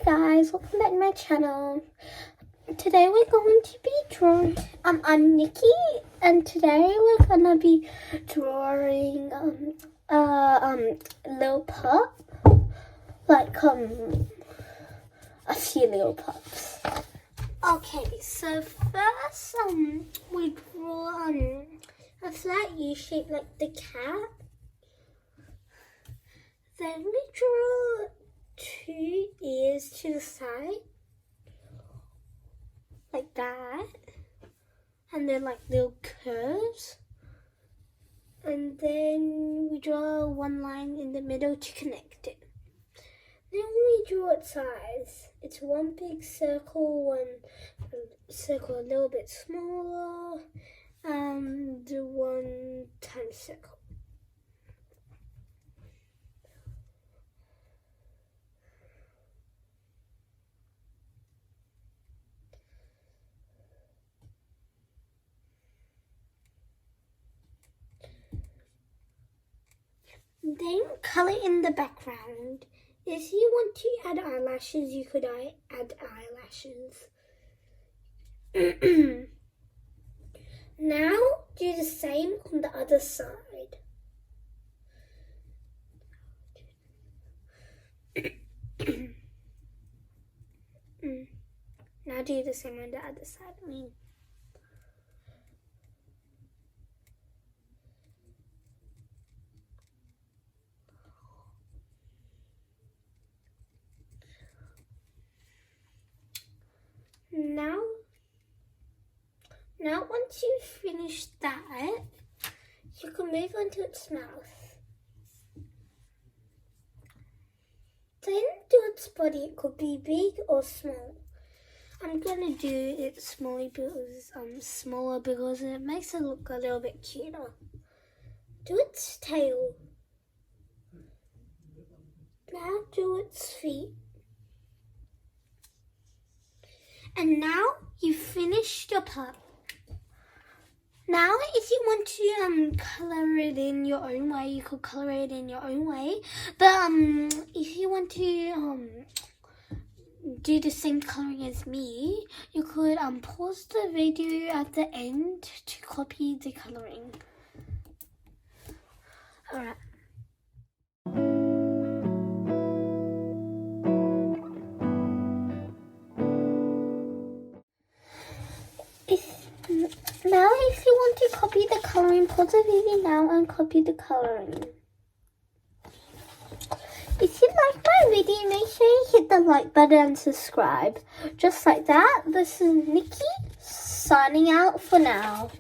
guys, welcome back to my channel. Today we're going to be drawing, I'm Nikki, and today we're gonna be drawing little pup, like a few little pups. Okay, so first we draw a flat U shape like the cat. Then we draw 2 ears to the side, like that, and then like little curves, and then we draw 1 line in the middle to connect it. Then we draw its size. It's 1 big circle, 1 circle a little bit smaller, and 1 tiny circle. Then colour in the background. If you want to add eyelashes, you could add eyelashes. Now do the same on the other side. Now do the same on the other side. Now once you've finished that, you can move on to its mouth. Then do its body. It could be big or small. I'm gonna do it smaller because it makes it look a little bit cuter. Do its tail. Now do its feet. And now you've finished your pup. Now, if you want to colour it in your own way, you could colour it in your own way. But if you want to do the same colouring as me, you could pause the video at the end to copy the colouring. Alright. Now if you want to copy the colouring, pause the video now and copy the colouring. If you like my video, make sure you hit the like button and subscribe. Just like that, this is Nikki signing out for now.